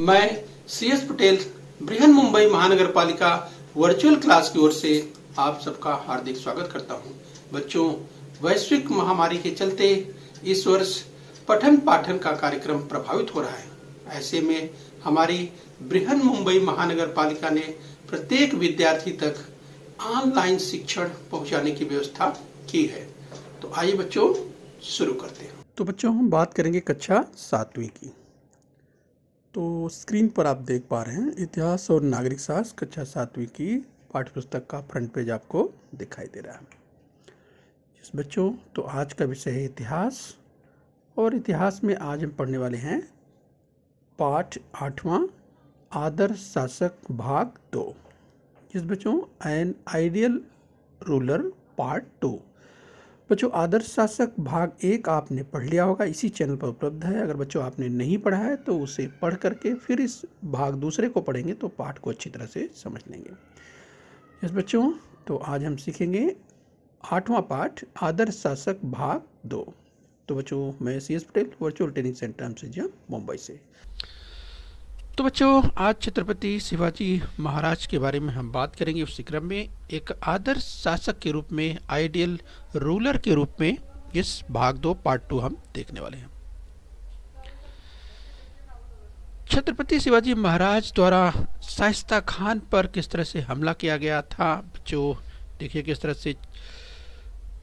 मैं CS पटेल बृहन मुंबई महानगर पालिका वर्चुअल क्लास की ओर से आप सबका हार्दिक स्वागत करता हूं। बच्चों, वैश्विक महामारी के चलते इस वर्ष पठन पाठन का कार्यक्रम प्रभावित हो रहा है। ऐसे में हमारी बृहन मुंबई महानगर पालिका ने प्रत्येक विद्यार्थी तक ऑनलाइन शिक्षण पहुंचाने की व्यवस्था की है। तो आइए बच्चों शुरू करते हैं। तो बच्चों, हम बात करेंगे कक्षा 7वीं की। तो स्क्रीन पर आप देख पा रहे हैं इतिहास और नागरिक शास्त्र कक्षा 7वीं की पाठ्यपुस्तक का फ्रंट पेज आपको दिखाई दे रहा है। जिस बच्चों, तो आज का विषय है इतिहास, और इतिहास में आज हम पढ़ने वाले हैं पाठ 8वां आदर्श शासक भाग 2। जिस बच्चों, एन आइडियल रूलर पार्ट 2। बच्चों, आदर्श शासक भाग 1 आपने पढ़ लिया होगा, इसी चैनल पर उपलब्ध है। अगर बच्चों आपने नहीं पढ़ा है तो उसे पढ़ करके फिर इस भाग दूसरे को पढ़ेंगे तो पाठ को अच्छी तरह से समझ लेंगे। यस बच्चों, तो आज हम सीखेंगे 8वां पाठ आदर्श शासक भाग 2। तो बच्चों, मैं CS Patel virtual training centre एमसीजिया मुंबई से। तो बच्चों, आज छत्रपति शिवाजी महाराज के बारे में हम बात करेंगे। उसी क्रम में एक आदर्श शासक के रूप में, आइडियल रूलर के रूप में इस भाग 2 पार्ट 2 हम देखने वाले हैं। छत्रपति शिवाजी महाराज द्वारा शाइस्ता खान पर किस तरह से हमला किया गया था। बच्चों देखिए किस तरह से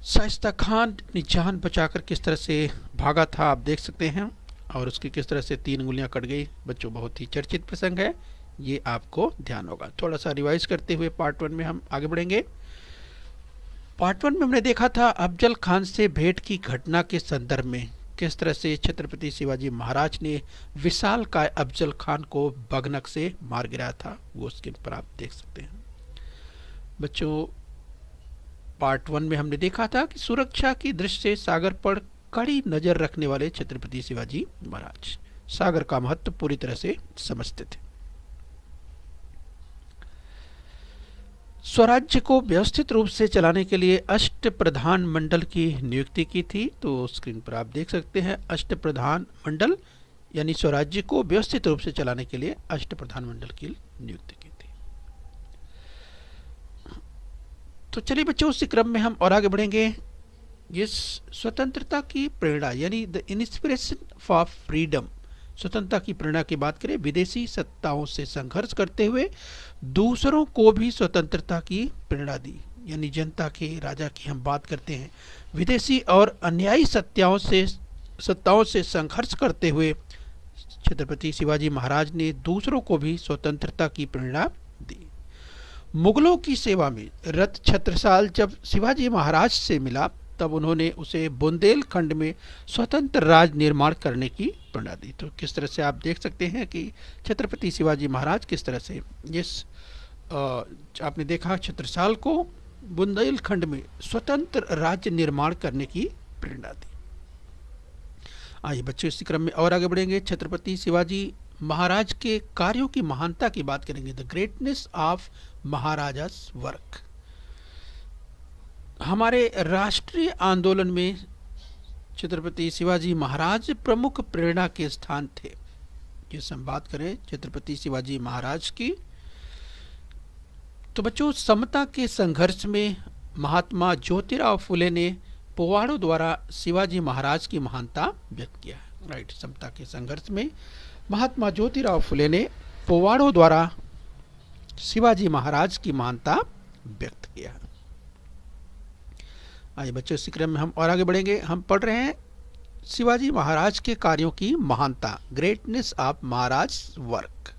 शाइस्ता खान अपनी जान बचाकर किस तरह से भागा था, आप देख सकते हैं। और उसकी किस तरह से 3 उंगलियां कट गई। बच्चों बहुत ही चर्चित प्रसंग है, ये आपको ध्यान होगा। थोड़ा सा रिवाइज करते हुए पार्ट 1 में हम आगे बढ़ेंगे। पार्ट 1 में हमने देखा था अफजल खान से भेंट की घटना के संदर्भ में किस तरह से छत्रपति शिवाजी महाराज ने विशालकाय अफजल खान को बगनक से मार गिराया था, वो स्क्रीन पर आप देख सकते हैं। बच्चों, पार्ट 1 में हमने देखा था कि सुरक्षा की दृष्टि से सागर पर कड़ी नजर रखने वाले छत्रपति शिवाजी महाराज सागर का महत्व पूरी तरह से समझते थे। स्वराज्य को व्यवस्थित रूप से चलाने के लिए अष्ट प्रधान मंडल की नियुक्ति की थी। तो स्क्रीन पर आप देख सकते हैं अष्ट प्रधान मंडल, यानी स्वराज्य को व्यवस्थित रूप से चलाने के लिए अष्ट प्रधान मंडल की नियुक्ति की थी। तो चलिए बच्चों, उसी क्रम में हम और आगे बढ़ेंगे। इस स्वतंत्रता की प्रेरणा, यानी द इंस्पिरेशन फॉर फ्रीडम, स्वतंत्रता की प्रेरणा की बात करें, विदेशी सत्ताओं से संघर्ष करते हुए दूसरों को भी स्वतंत्रता की प्रेरणा दी। यानी जनता के राजा की हम बात करते हैं, विदेशी और अन्यायी सत्ताओं से संघर्ष करते हुए छत्रपति शिवाजी महाराज ने दूसरों को भी स्वतंत्रता की प्रेरणा दी। मुगलों की सेवा में रत छत्रसाल जब शिवाजी महाराज से मिला तब उन्होंने उसे बुंदेलखंड में स्वतंत्र राज निर्माण करने की प्रेरणा दी। तो किस तरह से आप देख सकते हैं कि छत्रपति शिवाजी महाराज किस तरह से आपने देखा छत्रसाल को बुंदेलखंड में स्वतंत्र राज्य निर्माण करने की प्रेरणा दी। आइए बच्चों, इसी क्रम में और आगे बढ़ेंगे। छत्रपति शिवाजी महाराज के कार्यों की महानता की बात करेंगे, the greatness of Maharaja's work. हमारे राष्ट्रीय आंदोलन में छत्रपति शिवाजी महाराज प्रमुख प्रेरणा के स्थान थे। जिस हम बात करें छत्रपति शिवाजी महाराज की, तो बच्चों समता के संघर्ष में महात्मा ज्योतिराव फुले ने पोवाड़ों द्वारा शिवाजी महाराज की महानता व्यक्त किया है। राइट, समता के संघर्ष में महात्मा ज्योतिराव फुले ने पोवाड़ों द्वारा शिवाजी महाराज की महानता व्यक्त किया है। आइए बच्चों, इसी क्रम में हम और आगे बढ़ेंगे। हम पढ़ रहे हैं शिवाजी महाराज के कार्यों की महानता, greatness of Maharaj work.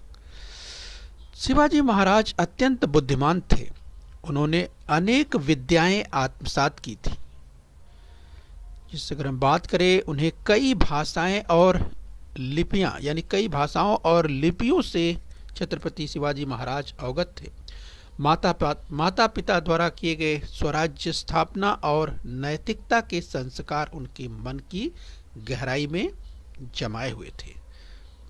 Shivaji Maharaj अत्यंत बुद्धिमान थे। उन्होंने अनेक विद्याएं आत्मसात की थी। जिससे अगर हम बात करें, उन्हें कई भाषाएं और लिपियां, यानी कई भाषाओं और लिपियों से छत्रपति शिवाजी महाराज अवगत थे। माता पिता द्वारा किए गए स्वराज्य स्थापना और नैतिकता के संस्कार उनके मन की गहराई में जमाए हुए थे।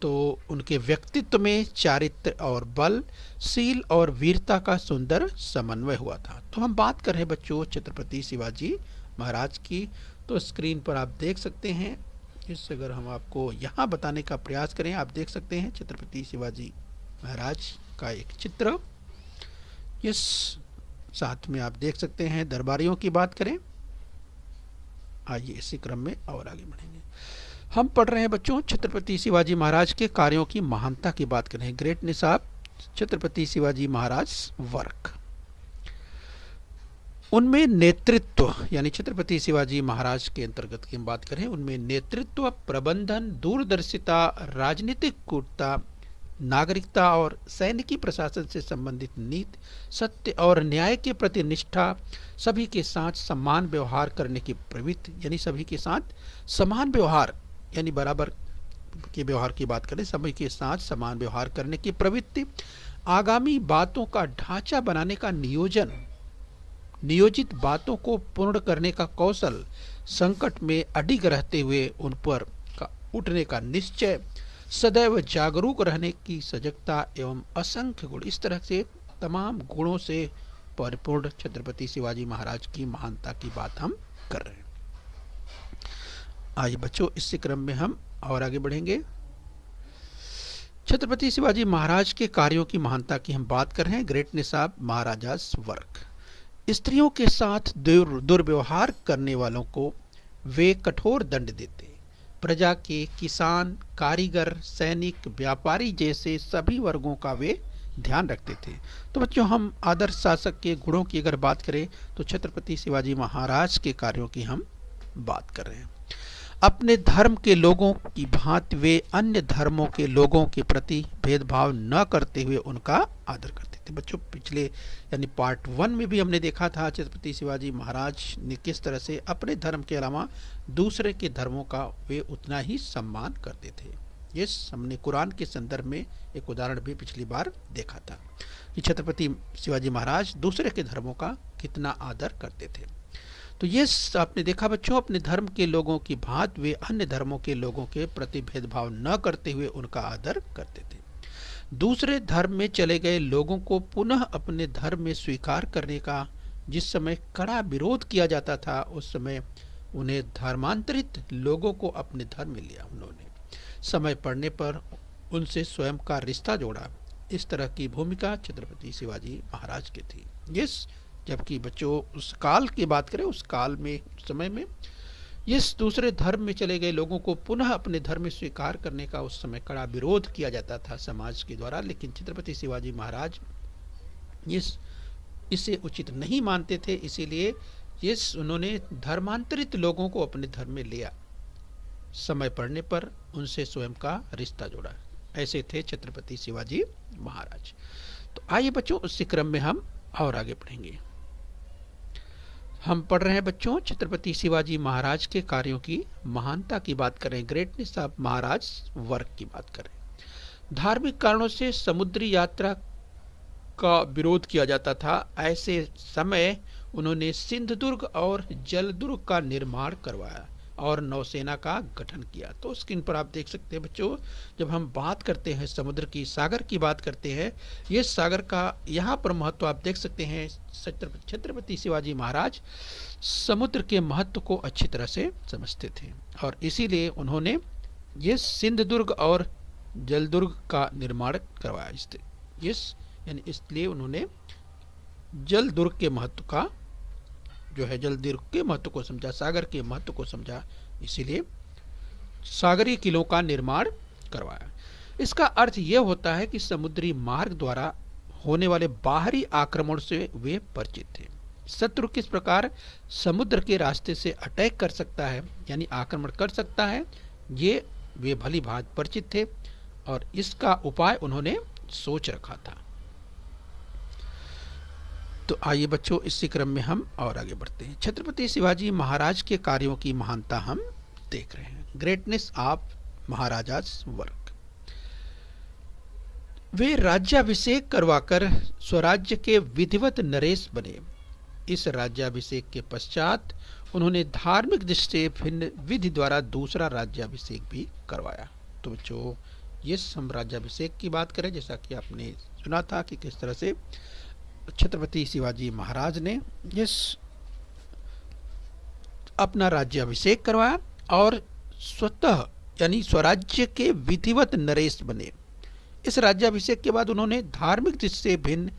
तो उनके व्यक्तित्व में चारित्र और बल, शील और वीरता का सुंदर समन्वय हुआ था। तो हम बात कर रहे हैं बच्चों छत्रपति शिवाजी महाराज की। तो स्क्रीन पर आप देख सकते हैं इस अगर हम आपको यहाँ बताने का प्रयास करें, आप देख सकते हैं छत्रपति शिवाजी महाराज का एक चित्र। इस साथ में आप देख सकते हैं दरबारियों की बात करें। आइए इसी क्रम में और आगे बढ़ेंगे। हम पढ़ रहे हैं बच्चों छत्रपति शिवाजी महाराज के कार्यों की महानता की बात करें। Greatness of Chhatrapati Shivaji Maharaj work. उनमें नेतृत्व यानी छत्रपति शिवाजी महाराज के अंतर्गत की हम बात करें, उनमें नेतृत्व, प्रबंधन, दूरदर्शिता, राजनीतिक कूटता, नागरिकता और सैनिकी प्रशासन से संबंधित नीति, सत्य और न्याय के प्रति निष्ठा, सभी के साथ समान व्यवहार करने की प्रवृत्ति यानी सभी के साथ समान व्यवहार यानी बराबर के व्यवहार की बात करें, सभी के साथ समान व्यवहार करने की प्रवृत्ति, आगामी बातों का ढांचा बनाने का नियोजन, नियोजित बातों को पूर्ण करने का कौशल, संकट में अडिग रहते हुए उन पर उठने का निश्चय, सदैव जागरूक रहने की सजगता एवं असंख्य गुण, इस तरह से तमाम गुणों से परिपूर्ण छत्रपति शिवाजी महाराज की महानता की बात हम कर रहे हैं। आइए बच्चों इसी क्रम में हम और आगे बढ़ेंगे। छत्रपति शिवाजी महाराज के कार्यों की महानता की हम बात कर रहे हैं। Greatness of Maharaja's work. स्त्रियों के साथ दुर्व्यवहार करने वालों को वे कठोर दंड देते, प्रजा के किसान, कारीगर, सैनिक, व्यापारी जैसे सभी वर्गों का वे ध्यान रखते थे। तो बच्चों हम आदर्श शासक के गुणों की अगर बात करें तो छत्रपति शिवाजी महाराज के कार्यों की हम बात कर रहे हैं। अपने धर्म के लोगों की भांति वे अन्य धर्मों के लोगों के प्रति भेदभाव न करते हुए उनका आदर करते थे। बच्चों पिछले यानी पार्ट 1 में भी हमने देखा था छत्रपति शिवाजी महाराज ने किस तरह से अपने धर्म के अलावा दूसरे के धर्मों का वे उतना ही सम्मान करते थे। ये हमने कुरान के संदर्भ में एक उदाहरण भी पिछली बार देखा था कि छत्रपति शिवाजी महाराज दूसरे के धर्मों का कितना आदर करते थे। तो ये आपने देखा बच्चों, अपने धर्म के लोगों की भांति वे अन्य धर्मों के लोगों के प्रति भेदभाव न करते हुए उनका आदर करते थे। दूसरे धर्म में चले गए लोगों को पुनः अपने धर्म में स्वीकार करने का जिस समय कड़ा विरोध किया जाता था, उस समय उन्हें धर्मांतरित लोगों को अपने धर्म में लिया। उन्होंने समय पड़ने पर उनसे स्वयं का रिश्ता जोड़ा। इस तरह की भूमिका छत्रपति शिवाजी महाराज की थी। जबकि बच्चों उस काल की बात करें, उस काल में समय में इस दूसरे धर्म में चले गए लोगों को पुनः अपने धर्म में स्वीकार करने का उस समय कड़ा विरोध किया जाता था समाज के द्वारा, लेकिन छत्रपति शिवाजी महाराज इसे उचित नहीं मानते थे। इसीलिए उन्होंने धर्मांतरित लोगों को अपने धर्म में लिया, समय पड़ने पर उनसे स्वयं का रिश्ता जोड़ा। ऐसे थे छत्रपति शिवाजी महाराज। तो आइए बच्चों उसी क्रम में हम और आगे बढ़ेंगे। हम पढ़ रहे हैं बच्चों छत्रपति शिवाजी महाराज के कार्यों की महानता की बात करें। ग्रेटनेस ऑफ महाराज वर्क की बात करें। धार्मिक कारणों से समुद्री यात्रा का विरोध किया जाता था। ऐसे समय उन्होंने सिंधुदुर्ग और जलदुर्ग का निर्माण करवाया और नौसेना का गठन किया। तो स्क्रीन पर आप देख सकते हैं बच्चों, जब हम बात करते हैं समुद्र की, सागर की बात करते हैं, ये सागर का यहाँ पर महत्व आप देख सकते हैं। छत्रपति शिवाजी महाराज समुद्र के महत्व को अच्छी तरह से समझते थे और इसीलिए उन्होंने ये सिंधुदुर्ग और जलदुर्ग का निर्माण करवाया। यानी इसलिए उन्होंने जलदुर्ग के महत्व का जलदुर्ग के महत्व को समझा, सागर के महत्व को समझा, इसीलिए सागरीय किलों का निर्माण करवाया। इसका अर्थ यह होता है कि समुद्री मार्ग द्वारा होने वाले बाहरी आक्रमण से वे परिचित थे। शत्रु किस प्रकार समुद्र के रास्ते से अटैक कर सकता है यानी आक्रमण कर सकता है, ये वे भली भांति परिचित थे और इसका उपाय उन्होंने सोच रखा था। तो आइए बच्चों इसी क्रम में हम और आगे बढ़ते हैं। छत्रपति शिवाजी महाराज के कार्यों की महानता हम देख रहे हैं। Greatness of Maharaja's work. वे राज्याभिषेक करवाकर स्वराज्य के विधिवत नरेश बने। इस राज्याभिषेक के पश्चात उन्होंने धार्मिक दृष्टि से भिन्न विधि द्वारा दूसरा राज्याभिषेक भी करवाया। तो बच्चों ये हम राज्याभिषेक की बात करें, जैसा कि आपने सुना था कि किस तरह से छत्रपति शिवाजी महाराज ने अपना राज्याभिषेक करवाया और स्वतः यानी स्वराज्य के विधिवत नरेश बने। इस राज्याभिषेक के बाद उन्होंने धार्मिक दृष्टि से भिन्न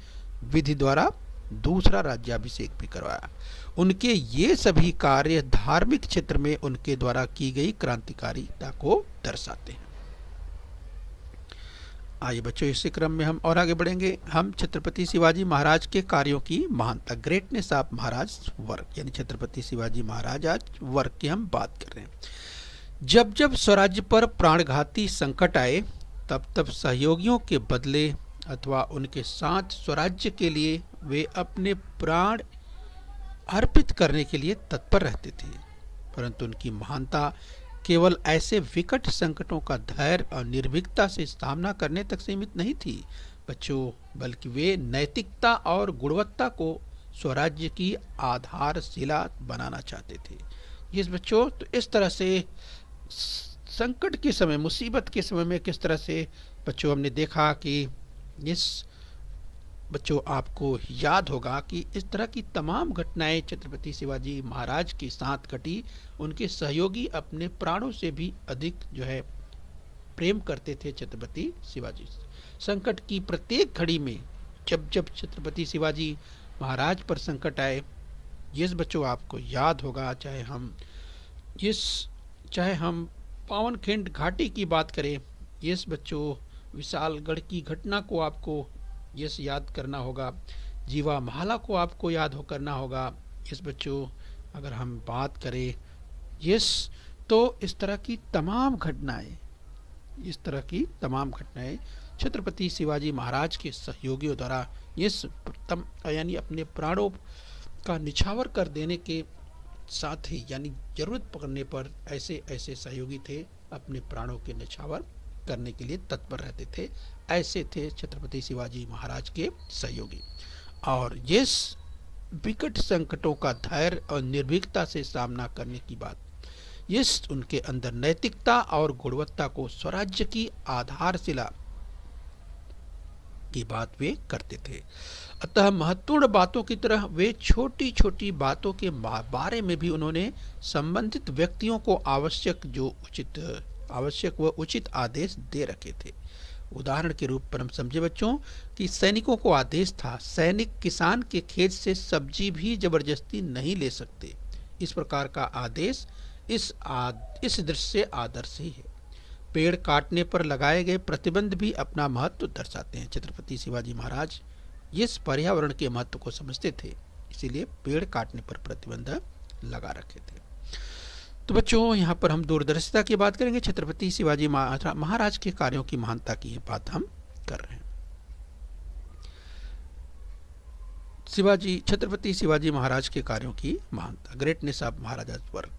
विधि द्वारा दूसरा राज्याभिषेक भी करवाया। उनके ये सभी कार्य धार्मिक क्षेत्र में उनके द्वारा की गई क्रांतिकारिता को दर्शाते हैं। आइए बच्चों, इसी क्रम में हम और आगे बढ़ेंगे। हम छत्रपति शिवाजी महाराज के कार्यों की महानता, ग्रेटनेस ऑफ महाराज वर्क, यानी छत्रपति शिवाजी महाराज आज वर्क की हम बात कर रहे हैं। जब जब स्वराज्य पर प्राणघाती संकट आए, तब तब सहयोगियों के बदले अथवा उनके साथ स्वराज्य के लिए वे अपने प्राण अर्पित करने के लिए तत्पर रहते थे। परंतु उनकी महानता केवल ऐसे विकट संकटों का धैर्य और निर्भीकता से सामना करने तक सीमित नहीं थी बच्चों, बल्कि वे नैतिकता और गुणवत्ता को स्वराज्य की आधारशिला बनाना चाहते थे। ये बच्चों, तो इस तरह से संकट के समय, मुसीबत के समय में किस तरह से बच्चों हमने देखा कि इस बच्चों आपको याद होगा कि इस तरह की तमाम घटनाएं छत्रपति शिवाजी महाराज के साथ घटी। उनके सहयोगी अपने प्राणों से भी अधिक जो है प्रेम करते थे छत्रपति शिवाजी। संकट की प्रत्येक घड़ी में जब जब छत्रपति शिवाजी महाराज पर संकट आए, ये बच्चों आपको याद होगा, चाहे हम पावनखिंड घाटी की बात करें, ये बच्चों विशालगढ़ की घटना को आपको ये याद करना होगा, जीवा महला को आपको याद करना होगा। इस बच्चों अगर हम बात करें तो इस तरह की तमाम घटनाएं छत्रपति शिवाजी महाराज के सहयोगियों द्वारा यानी अपने प्राणों का निछावर कर देने के साथ ही, यानी जरूरत पड़ने पर ऐसे सहयोगी थे अपने प्राणों के निछावर करने के लिए तत्पर रहते थे। ऐसे थे छत्रपति शिवाजी महाराज के सहयोगी। और जिस विकट संकटों का धैर्य और निर्भीकता से सामना करने की बात, इस उनके अंदर नैतिकता और गुणवत्ता को स्वराज्य की आधारशिला की बात वे करते थे। अतः महत्वपूर्ण बातों की तरह वे छोटी छोटी बातों के बारे में भी उन्होंने संबंधित व्यक्तियों को आवश्यक व उचित आदेश दे रखे थे। उदाहरण के रूप पर हम समझे बच्चों कि सैनिकों को आदेश था, सैनिक किसान के खेत से सब्जी भी जबरदस्ती नहीं ले सकते। इस प्रकार का आदेश इस दृश्य से आदर्श ही है। पेड़ काटने पर लगाए गए प्रतिबंध भी अपना महत्व दर्शाते हैं। छत्रपति शिवाजी महाराज इस पर्यावरण के महत्व को समझते थे, इसीलिए पेड़ काटने पर प्रतिबंध लगा रखे थे। तो बच्चों, यहाँ पर हम दूरदर्शिता की बात करेंगे। छत्रपति शिवाजी महाराज के कार्यों की महानता की बात हम कर रहे हैं। छत्रपति शिवाजी महाराज के कार्यों की महानता, ग्रेटनेस ऑफ महाराजाज वर्क।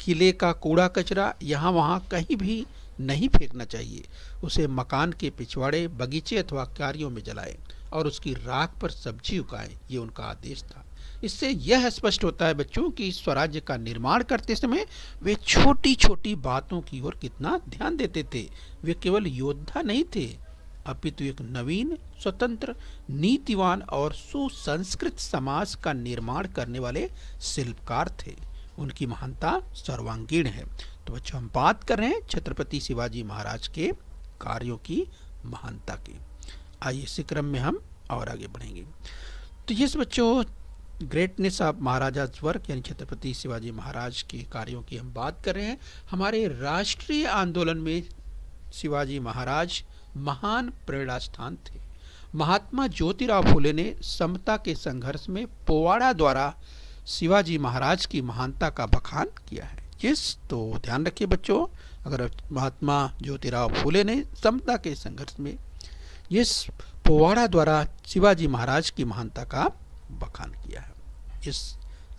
किले का कूड़ा कचरा यहाँ वहाँ कहीं भी नहीं फेंकना चाहिए। उसे मकान के पिछवाड़े, बगीचे अथवा क्यारियों में जलाएं और उसकी राख पर सब्जी उगाएं, ये उनका आदेश था। इससे यह स्पष्ट होता है बच्चों कि स्वराज्य का निर्माण करते समय वे छोटी छोटी बातों की ओर कितना ध्यान देते थे। वे केवल योद्धा नहीं थे, अपितु एक नवीन, स्वतंत्र, नीतिवान और सुसंस्कृत समाज का निर्माण करने वाले शिल्पकार थे। उनकी महानता सर्वांगीण है। तो बच्चों, हम बात कर रहे हैं छत्रपति शिवाजी महाराज के कार्यों की महानता की। आइए इसी क्रम में हम और आगे बढ़ेंगे। तो ये बच्चों ग्रेटनेस ऑफ महाराजाज वर्क, यानी छत्रपति शिवाजी महाराज के कार्यों की हम बात कर रहे हैं। हमारे राष्ट्रीय आंदोलन में शिवाजी महाराज महान प्रेरणा स्थान थे। महात्मा ज्योतिराव फुले ने समता के संघर्ष में पोवाड़ा द्वारा शिवाजी महाराज की महानता का बखान किया है। तो ध्यान रखिए बच्चों, अगर महात्मा ज्योतिराव फुले ने समता के संघर्ष में इस पोवाड़ा द्वारा शिवाजी महाराज की महानता का बखान किया है।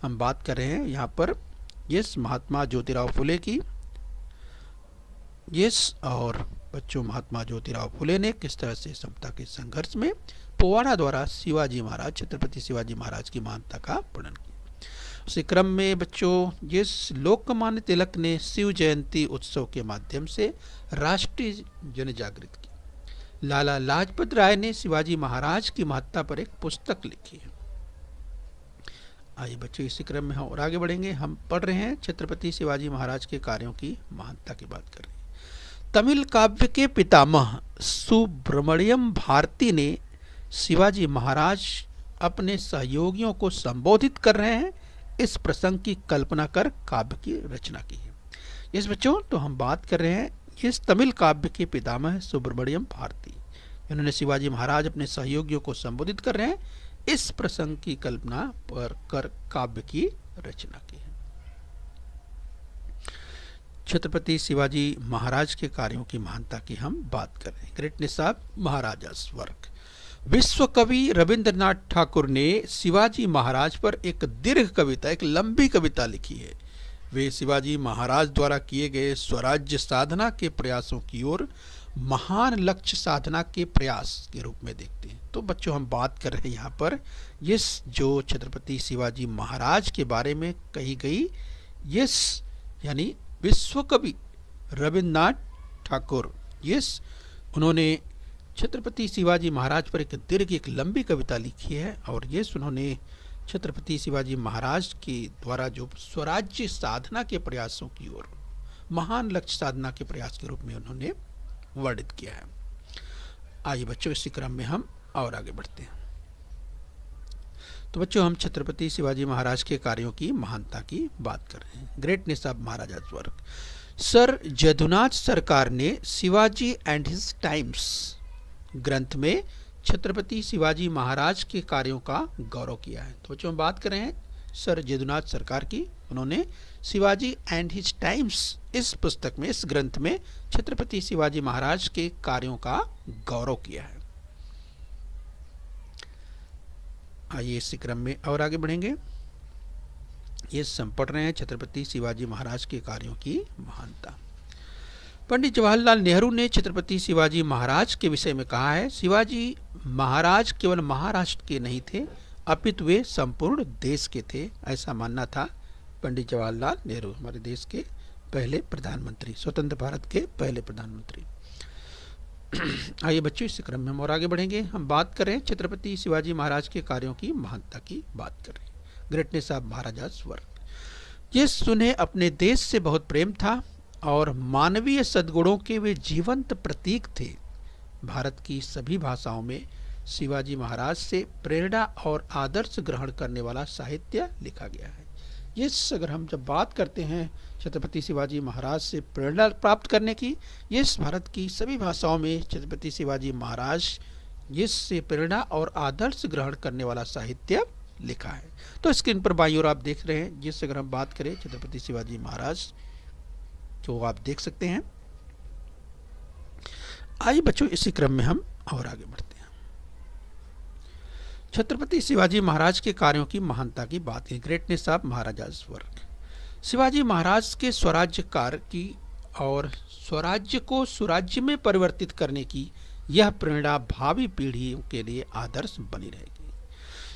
हम बात कर रहे हैं यहाँ पर महात्मा ज्योतिराव फुले की। और बच्चों, महात्मा ज्योतिराव फुले ने किस तरह से समता के संघर्ष में पोवाड़ा द्वारा छत्रपति शिवाजी महाराज की महानता का वर्णन किया। उसी क्रम में बच्चों लोकमान्य तिलक ने शिव जयंती उत्सव के माध्यम से राष्ट्रीय जन जागृत की। लाला लाजपत राय ने शिवाजी महाराज की महत्ता पर एक पुस्तक लिखी है। आइए बच्चों, इसी क्रम में हम और आगे बढ़ेंगे। हम पढ़ रहे हैं छत्रपति शिवाजी महाराज के कार्यों की महानता की बात कर रहे हैं। तमिल काव्य के पितामह सुब्रमण्यम भारती ने शिवाजी महाराज अपने सहयोगियों को संबोधित कर रहे हैं, इस प्रसंग की कल्पना कर काव्य की रचना की है। इस बच्चों तो हम बात कर रहे हैं इस तमिल काव्य के पितामह सुब्रमण्यम भारती, इन्होंने शिवाजी महाराज अपने सहयोगियों को संबोधित कर रहे हैं, इस प्रसंग की कल्पना पर कर काव्य की रचना की है। छत्रपति शिवाजी महाराज के कार्यों की महानता की हम बात कर रहे हैं। Greatness of Maharaja's work. विश्व कवि रविंद्रनाथ ठाकुर ने शिवाजी महाराज पर एक दीर्घ कविता, एक लंबी कविता लिखी है। वे शिवाजी महाराज द्वारा किए गए स्वराज्य साधना के प्रयासों की ओर महान लक्ष्य साधना के प्रयास के रूप में देखते हैं। तो बच्चों हम बात कर रहे हैं यहाँ पर इस जो छत्रपति शिवाजी महाराज के बारे में कही गई, यस यानी विश्व कवि रविंद्रनाथ ठाकुर, यस उन्होंने छत्रपति शिवाजी महाराज पर एक दीर्घ, एक लंबी कविता लिखी है और यस उन्होंने छत्रपति शिवाजी महाराज के द्वारा जो स्वराज्य साधना के प्रयासों की ओर महान लक्ष्य साधना के प्रयास के रूप में उन्होंने वर्णित किया है। आइए बच्चों, इसी क्रम में हम और आगे बढ़ते हैं। तो बच्चों हम छत्रपति शिवाजी महाराज के कार्यों की महानता की बात कर रहे हैं। Greatness of Maharaja's work. Sir Jadunath Sarkar ने शिवाजी एंड हिज टाइम्स ग्रंथ में छत्रपति शिवाजी महाराज के कार्यों का गौरव किया है। तो बच्चों हम बात कर रहे हैं सर जदुनाथ सरकार की, उन्होंने शिवाजी एंड हिज टाइम्स इस पुस्तक में, इस ग्रंथ में छत्रपति शिवाजी महाराज के कार्यों का गौरव किया है। आइए इसी क्रम में और आगे बढ़ेंगे। ये हम पढ़ रहे हैं छत्रपति शिवाजी महाराज के कार्यों की महानता। पंडित जवाहरलाल नेहरू ने छत्रपति शिवाजी महाराज के विषय में कहा है, शिवाजी महाराज केवल महाराष्ट्र के नहीं थे अपितु वे संपूर्ण देश के थे। ऐसा मानना था पंडित जवाहरलाल नेहरू, हमारे देश के पहले प्रधानमंत्री, स्वतंत्र भारत के पहले प्रधानमंत्री। आइए बच्चों, इस क्रम में हम और आगे बढ़ेंगे। हम बात कर रहे हैं छत्रपति शिवाजी महाराज के कार्यों की महानता की बात कर रहे हैं। Greatness of Maharaja's work. ये उन्हें अपने देश से बहुत प्रेम था और मानवीय सद्गुणों के वे जीवंत प्रतीक थे। भारत की सभी भाषाओं में शिवाजी महाराज से प्रेरणा और आदर्श ग्रहण करने वाला साहित्य लिखा गया है। यस, अगर हम जब बात करते हैं छत्रपति शिवाजी महाराज से प्रेरणा प्राप्त करने की, यस भारत की सभी भाषाओं में छत्रपति शिवाजी महाराज यस से प्रेरणा और आदर्श ग्रहण करने वाला साहित्य लिखा है। तो स्क्रीन पर बाईं ओर आप देख रहे हैं, जिससे अगर हम बात करें छत्रपति शिवाजी महाराज जो आप देख सकते हैं। आइए बच्चों, इसी क्रम में हम और आगे बढ़ते हैं। छत्रपति शिवाजी महाराज के कार्यों की महानता की बात है। Greatness of Maharaja's work. Shivaji Maharaj के स्वराज्य कार्य की और स्वराज्य को सुराज्य में परिवर्तित करने की यह प्रेरणा भावी पीढ़ियों के लिए आदर्श बनी रहेगी।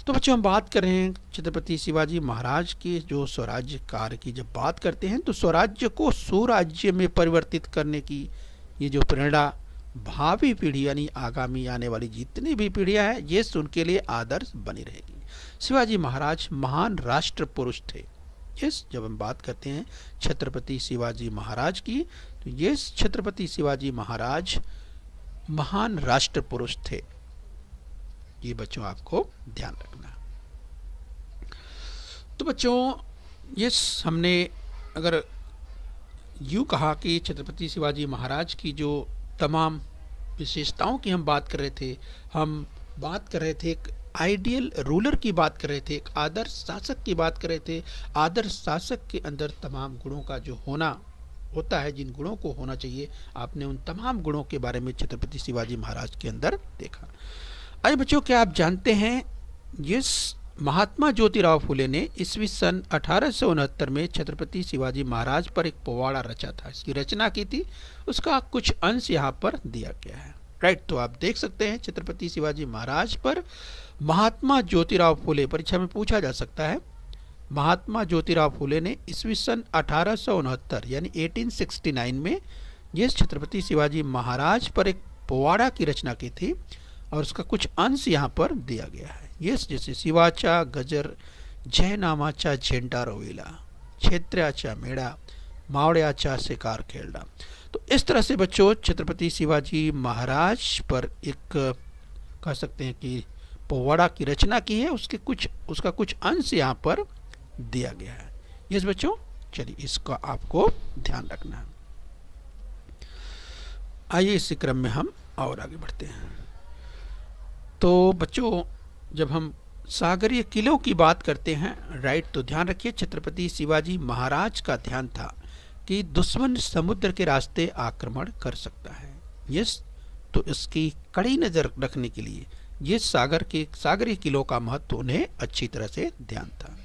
तो बच्चों हम बात कर रहे हैं छत्रपति शिवाजी महाराज के जो स्वराज्य कार्य की जब बात करते हैं तो स्वराज्य को सुराज्य में परिवर्तित करने की ये जो प्रेरणा भावी पीढ़ी यानी आगामी आने वाली जितनी भी पीढ़ियां हैं ये उनके लिए आदर्श बनी रहेगी। शिवाजी महाराज महान राष्ट्र पुरुष थे। यस, जब हम बात करते हैं छत्रपति शिवाजी महाराज की तो ये छत्रपति शिवाजी महाराज महान राष्ट्र पुरुष थे। ये बच्चों आपको ध्यान रखना। तो बच्चों यस, हमने अगर यूँ कहा कि छत्रपति शिवाजी महाराज की जो तमाम विशेषताओं की हम बात कर रहे थे, हम बात कर रहे थे एक आइडियल रूलर की बात कर रहे थे, एक आदर्श शासक की बात कर रहे थे। आदर्श शासक के अंदर तमाम गुणों का जो होना होता है, जिन गुणों को होना चाहिए, आपने उन तमाम गुणों के बारे में छत्रपति शिवाजी महाराज के अंदर देखा। आइए बच्चों, क्या आप जानते हैं जिस महात्मा ज्योतिराव फुले ने ईस्वी सन 1869 में छत्रपति शिवाजी महाराज पर एक पोवाड़ा रचा था, इसकी रचना की थी, उसका कुछ अंश यहाँ पर दिया गया है। राइट, तो आप देख सकते हैं छत्रपति शिवाजी महाराज पर महात्मा ज्योतिराव फुले, परीक्षा में पूछा जा सकता है, महात्मा ज्योतिराव फुले ने ईस्वी सन 1869 यानी 1869 में ये छत्रपति शिवाजी महाराज पर एक पोवाड़ा की रचना की थी और उसका कुछ अंश यहाँ पर दिया गया है। ये जैसे शिवाचा, गजर, जयनामाचा झेंडा रोविला, क्षेत्र्याचा मेळा, मावळ्याचा शिकार खेलना। तो इस तरह से बच्चों छत्रपति शिवाजी महाराज पर एक कह सकते हैं कि पोवाड़ा की रचना की है, उसका कुछ अंश यहाँ पर दिया गया है। यस बच्चों, चलिए इसका आपको ध्यान रखना है। आइए इसी क्रम में हम और आगे बढ़ते हैं। तो बच्चों जब हम सागरीय किलों की बात करते हैं, राइट, तो ध्यान रखिए छत्रपति शिवाजी महाराज का ध्यान था कि दुश्मन समुद्र के रास्ते आक्रमण कर सकता है। यस, तो इसकी कड़ी नजर रखने के लिए ये सागरीय किलों का महत्व उन्हें अच्छी तरह से ध्यान था।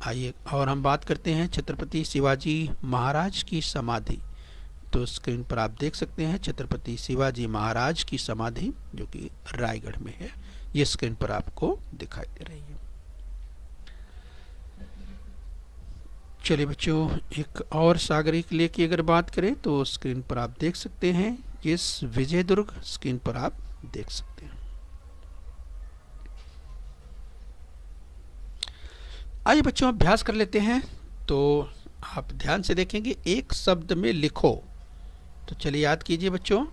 आइए और हम बात करते हैं छत्रपति शिवाजी महाराज की समाधि। तो स्क्रीन पर आप देख सकते हैं छत्रपति शिवाजी महाराज की समाधि जो कि रायगढ़ में है। ये स्क्रीन पर आपको दिखाई दे रही है। चलिए बच्चों एक और सागरीय किले की अगर बात करें तो स्क्रीन पर आप देख सकते हैं, इस विजयदुर्ग स्क्रीन पर आप देख सकते हैं। आइए बच्चों अभ्यास कर लेते हैं। तो आप ध्यान से देखेंगे, एक शब्द में लिखो। तो चलिए याद कीजिए बच्चों,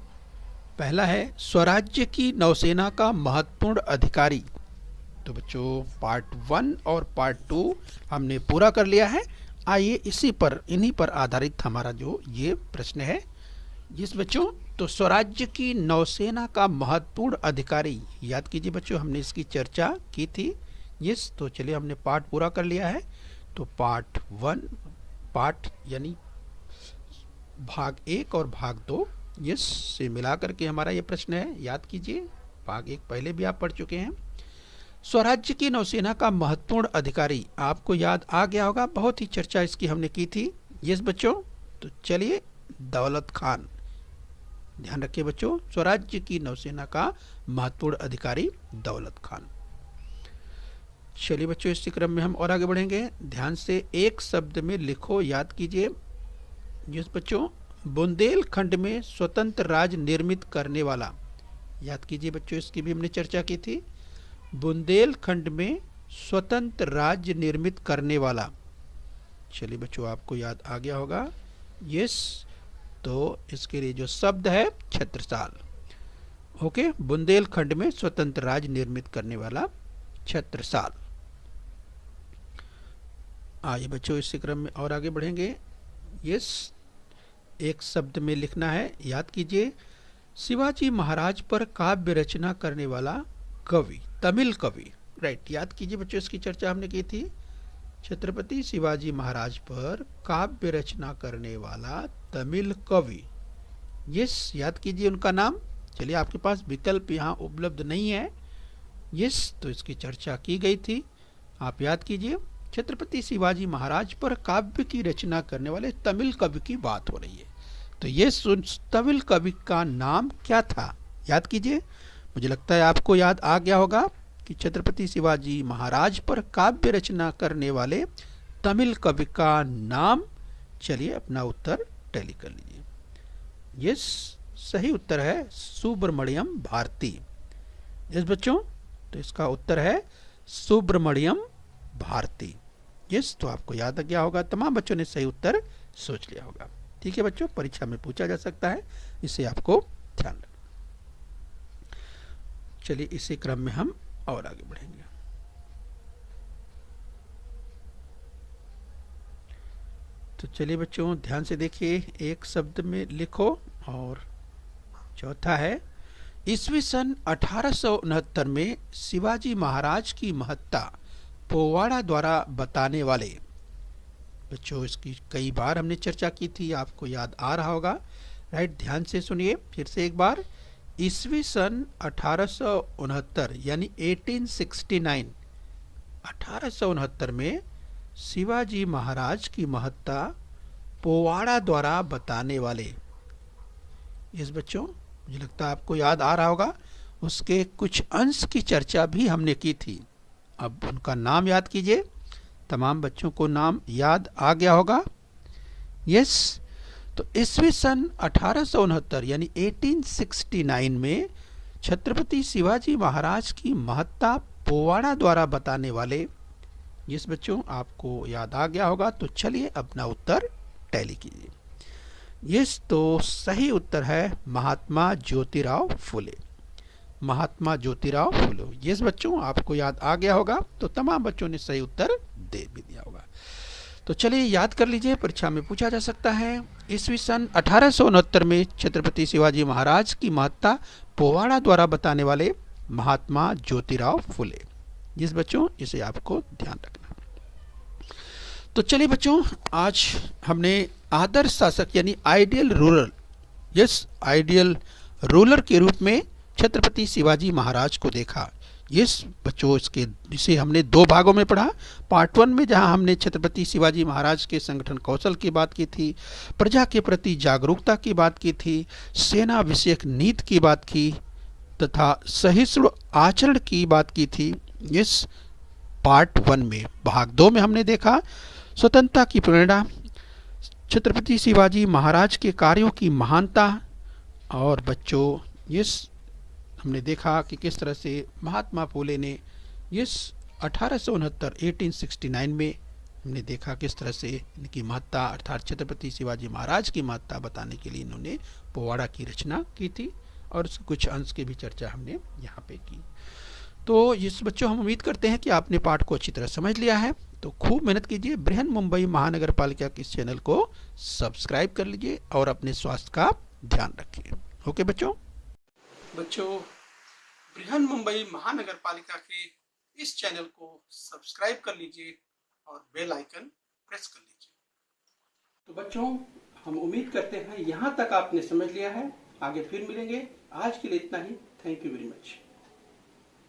पहला है स्वराज्य की नौसेना का महत्वपूर्ण अधिकारी। तो बच्चों पार्ट 1 और पार्ट 2 हमने पूरा कर लिया है। आइए इन्हीं पर आधारित हमारा जो ये प्रश्न है। जिस बच्चों तो स्वराज्य की नौसेना का महत्वपूर्ण अधिकारी, याद कीजिए बच्चों हमने इसकी चर्चा की थी। यस, तो चलिए हमने पार्ट पूरा कर लिया है। तो पार्ट 1 यानी भाग 1 और भाग 2 यस से मिला करके हमारा ये प्रश्न है। याद कीजिए भाग 1 पहले भी आप पढ़ चुके हैं। स्वराज्य की नौसेना का महत्वपूर्ण अधिकारी आपको याद आ गया होगा, बहुत ही चर्चा इसकी हमने की थी। यस बच्चों, तो चलिए दौलत खान, ध्यान रखिए बच्चों स्वराज्य की नौसेना का महत्वपूर्ण अधिकारी दौलत खान। चलिए बच्चों इसी क्रम में हम और आगे बढ़ेंगे। ध्यान से एक शब्द में लिखो, याद कीजिए। यस बच्चों, बुंदेलखंड में स्वतंत्र राज्य निर्मित करने वाला, याद कीजिए बच्चों इसकी भी हमने चर्चा की थी। बुंदेलखंड में स्वतंत्र राज्य निर्मित करने वाला, चलिए बच्चों आपको याद आ गया होगा। यस, तो इसके लिए जो शब्द है छत्रसाल। ओके, बुंदेलखंड में स्वतंत्र राज्य निर्मित करने वाला छत्रसाल। आइए बच्चों इसी क्रम में और आगे बढ़ेंगे। यस, एक शब्द में लिखना है, याद कीजिए शिवाजी महाराज पर काव्य रचना करने वाला कवि, तमिल कवि। राइट, याद कीजिए बच्चों इसकी चर्चा हमने की थी। छत्रपति शिवाजी महाराज पर काव्य रचना करने वाला तमिल कवि। यस, याद कीजिए उनका नाम। चलिए आपके पास विकल्प यहाँ उपलब्ध नहीं है। यस, तो इसकी चर्चा की गई थी, आप याद कीजिए। छत्रपति शिवाजी महाराज पर काव्य की रचना करने वाले तमिल कवि की बात हो रही है। तो ये तमिल कवि का नाम क्या था, याद कीजिए। मुझे लगता है आपको याद आ गया होगा कि छत्रपति शिवाजी महाराज पर काव्य रचना करने वाले तमिल कवि का नाम, चलिए अपना उत्तर टैली कर लीजिए। यस, सही उत्तर है सुब्रमण्यम भारती। यस बच्चों, तो इसका उत्तर है सुब्रमण्यम भारती। यस, तो आपको याद आ गया होगा, तमाम बच्चों ने सही उत्तर सोच लिया होगा। ठीक है बच्चों, परीक्षा में पूछा जा सकता है, इसे आपको ध्यान रखना। चलिए इसी क्रम में हम और आगे बढ़ेंगे। तो चलिए बच्चों ध्यान से देखिए, एक शब्द में लिखो। और चौथा है ईस्वी सन 1869 में शिवाजी महाराज की महत्ता पोवाड़ा द्वारा बताने वाले। बच्चों इसकी कई बार हमने चर्चा की थी, आपको याद आ रहा होगा। राइट, ध्यान से सुनिए फिर से एक बार। ईस्वी सन 1869 यानी 1869, 1869 में शिवाजी महाराज की महत्ता पोवाड़ा द्वारा बताने वाले। इस बच्चों मुझे लगता है आपको याद आ रहा होगा, उसके कुछ अंश की चर्चा भी हमने की थी। अब उनका नाम याद कीजिए, तमाम बच्चों को नाम याद आ गया होगा। यस, तो ईस्वी सन 1869 यानी 1869 में छत्रपति शिवाजी महाराज की महत्ता पोवाड़ा द्वारा बताने वाले जिस बच्चों आपको याद आ गया होगा तो चलिए अपना उत्तर टैली कीजिए। यस, तो सही उत्तर है महात्मा ज्योतिराव फुले। महात्मा ज्योतिराव फुले। यस बच्चों, आपको याद आ गया होगा तो तमाम बच्चों ने सही उत्तर दे भी दिया होगा। तो चलिए याद कर लीजिए, परीक्षा में पूछा जा सकता है। ईस्वी सन 1869 में छत्रपति शिवाजी महाराज की महत्ता पोवाड़ा द्वारा बताने वाले महात्मा ज्योतिराव फुले। जिस बच्चों, इसे आपको ध्यान रखना। तो चलिए बच्चों, आज हमने आदर्श शासक यानी ideal ruler, yes ideal ruler के रूप में छत्रपति शिवाजी महाराज को देखा। यस बच्चों, इसे हमने दो भागों में पढ़ा। पार्ट 1 में जहां हमने छत्रपति शिवाजी महाराज के संगठन कौशल की बात की थी, प्रजा के प्रति जागरूकता की बात की थी, सेना विषयक नीति की बात की तथा सहिष्णु आचरण की बात की थी। इस पार्ट 1 में भाग 2 में हमने देखा स्वतंत्रता की प्रेरणा, छत्रपति शिवाजी महाराज के कार्यों की महानता, और बच्चों इस हमने देखा कि किस तरह से महात्मा फुले ने इस 1869 में हमने देखा किस तरह से इनकी महत्ता अर्थात छत्रपति शिवाजी महाराज की महत्ता बताने के लिए इन्होंने पोवाड़ा की रचना की थी, और उसके कुछ अंश की भी चर्चा हमने यहाँ पे की। तो इस बच्चों, हम उम्मीद करते हैं कि आपने पाठ को अच्छी तरह समझ लिया है। तो खूब मेहनत कीजिए, बृहन मुंबई महानगर पालिका के इस चैनल को सब्सक्राइब कर लीजिए और अपने स्वास्थ्य का ध्यान रखिए। ओके बच्चों। बृहन मुंबई महानगर पालिका के इस चैनल को सब्सक्राइब कर लीजिए और बेल आइकन प्रेस कर लीजिए। तो बच्चों, हम उम्मीद करते हैं यहाँ तक आपने समझ लिया है। आगे फिर मिलेंगे। आज के लिए इतना ही। Thank you very much.